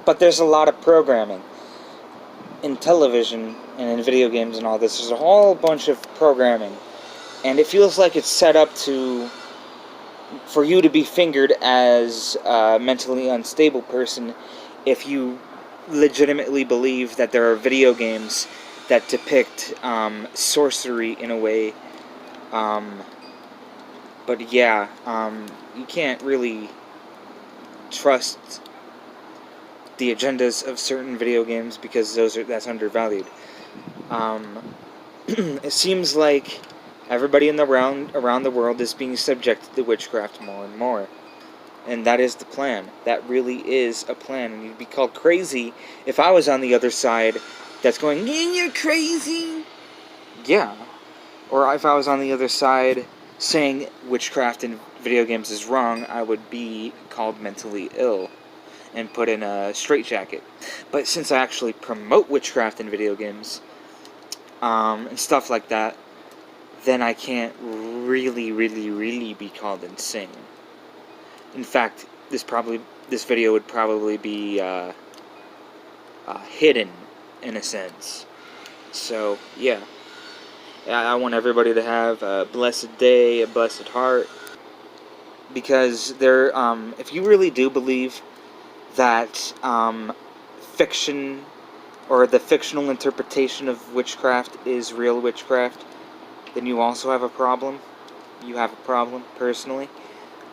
But there's a lot of programming in television and in video games and all this. There's a whole bunch of programming, and it feels like it's set up for you to be fingered as a mentally unstable person if you legitimately believe that there are video games that depict sorcery in a way. But yeah, you can't really trust the agendas of certain video games because that's undervalued. It seems like everybody around the world is being subjected to witchcraft more and more. And that is the plan. That really is a plan. And you'd be called crazy if I was on the other side that's going, you're crazy! Yeah. Or if I was on the other side saying witchcraft in video games is wrong, I would be called mentally ill and put in a straitjacket. But since I actually promote witchcraft in video games, and stuff like that, then I can't really be called insane. In fact, this video would probably be hidden in a sense. So yeah, I want everybody to have a blessed day, a blessed heart, because if you really do believe that fiction or the fictional interpretation of witchcraft is real witchcraft, then you also have a problem. You have a problem, personally.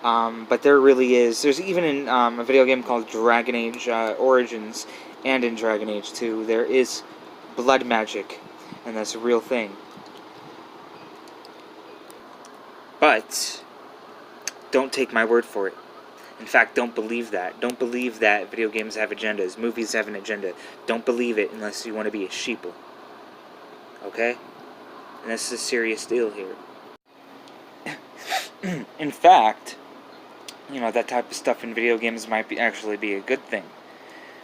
But there really is. There's even in a video game called Dragon Age Origins, and in Dragon Age 2, there is blood magic, and that's a real thing. But don't take my word for it. In fact, don't believe that. Don't believe that video games have agendas. Movies have an agenda. Don't believe it unless you want to be a sheeple. Okay? And this is a serious deal here. In fact, that type of stuff in video games might actually be a good thing.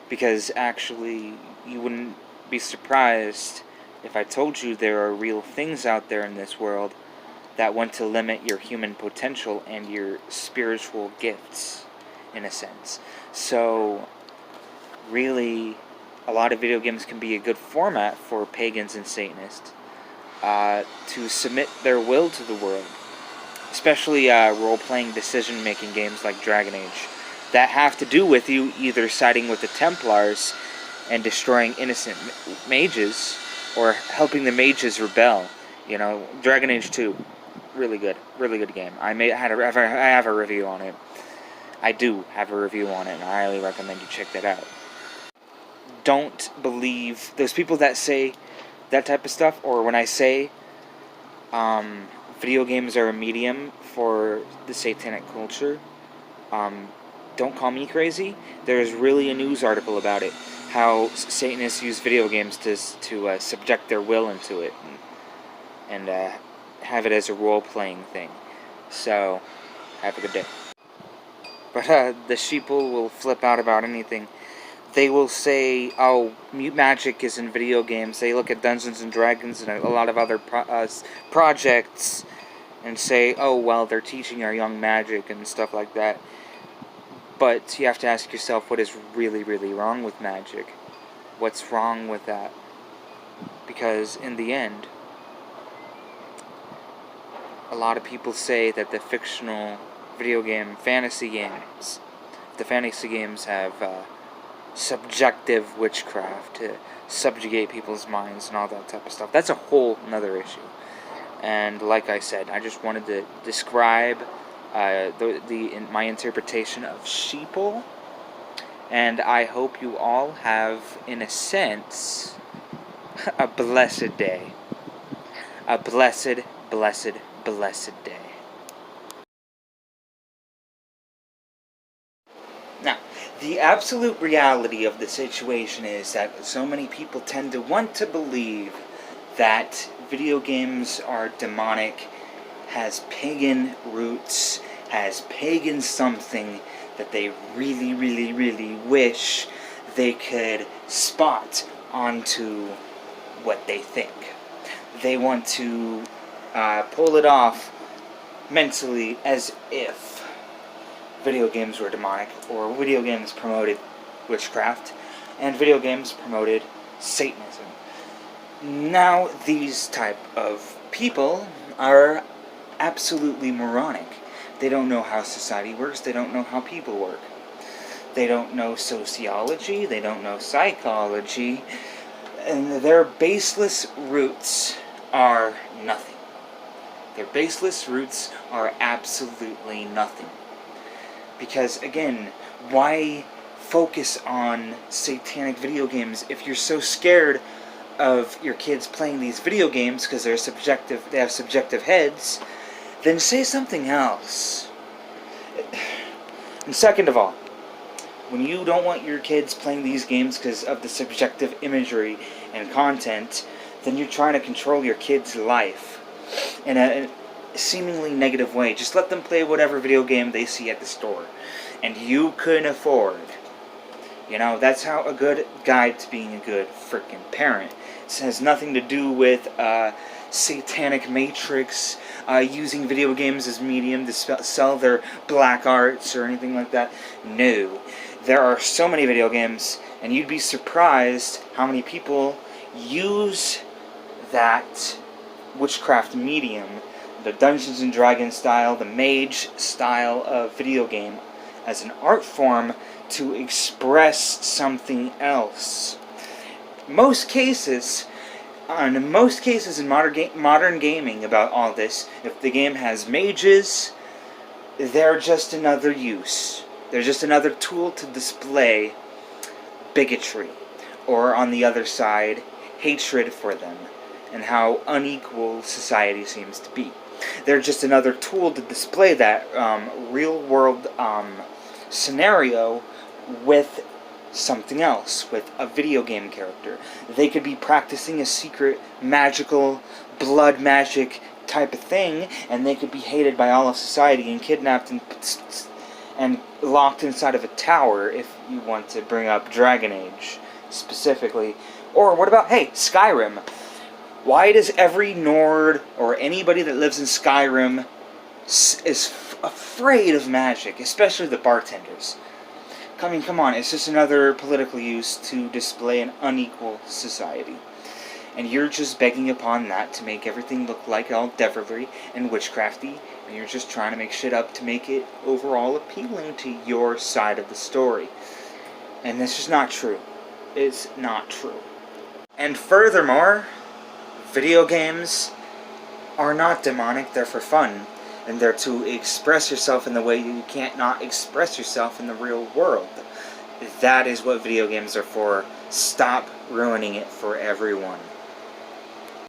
Because actually, you wouldn't be surprised if I told you there are real things out there in this world that want to limit your human potential and your spiritual gifts, in a sense. So, really, a lot of video games can be a good format for pagans and Satanists to submit their will to the world. Especially role-playing decision-making games like Dragon Age that have to do with you either siding with the Templars and destroying innocent mages, or helping the mages rebel. Dragon Age 2, really good game. I have a review on it. I do have a review on it, and I highly recommend you check that out. Don't believe those people that say that type of stuff, or when I say video games are a medium for the satanic culture, don't call me crazy. There's really a news article about it, how Satanists use video games to subject their will into it, and have it as a role-playing thing. So, have a good day. But the sheeple will flip out about anything. They will say, oh, mute magic is in video games. They look at Dungeons and Dragons and a lot of other projects and say, oh, well, they're teaching our young magic and stuff like that. But you have to ask yourself, what is really wrong with magic? What's wrong with that? Because in the end, a lot of people say that the fictional video game fantasy games, the fantasy games have subjective witchcraft to subjugate people's minds and all that type of stuff. That's a whole nother issue. And like I said, I just wanted to describe my interpretation of sheeple, and I hope you all have, in a sense, a blessed day. A blessed day. Now, the absolute reality of the situation is that so many people tend to want to believe that video games are demonic, has pagan roots, has pagan something that they really wish they could spot onto what they think. They want to pull it off mentally as if video games were demonic, or video games promoted witchcraft, and video games promoted Satanism. Now, these type of people are absolutely moronic. They don't know how society works. They don't know how people work. They don't know sociology. They don't know psychology. And their baseless roots are nothing. Their baseless roots are absolutely nothing. Because, again, why focus on satanic video games if you're so scared of your kids playing these video games because they have subjective heads? Then say something else. And second of all, when you don't want your kids playing these games because of the subjective imagery and content, then you're trying to control your kid's life in a seemingly negative way. Just let them play whatever video game they see at the store and you can afford. You know, that's how a good guide to being a good freaking parent. It has nothing to do with satanic matrix, using video games as medium to sell their black arts or anything like that. No. There are so many video games, and you'd be surprised how many people use that witchcraft medium, the Dungeons and Dragons style, the mage style of video game, as an art form to express something else. In most cases in modern gaming about all this, if the game has mages, they're just another use. They're just another tool to display bigotry, or on the other side, hatred for them, and how unequal society seems to be. They're just another tool to display that real-world scenario with something else, with a video game character. They could be practicing a secret, magical, blood magic type of thing, and they could be hated by all of society and kidnapped and locked inside of a tower, if you want to bring up Dragon Age specifically. Or what about, hey, Skyrim? Why does every Nord or anybody that lives in Skyrim is afraid of magic, especially the bartenders? I mean, come on, it's just another political use to display an unequal society. And you're just begging upon that to make everything look like all devilry and witchcrafty, and you're just trying to make shit up to make it overall appealing to your side of the story. And this is not true. It's not true. And furthermore, video games are not demonic, they're for fun. And they're to express yourself in the way you can't not express yourself in the real world. That is what video games are for. Stop ruining it for everyone.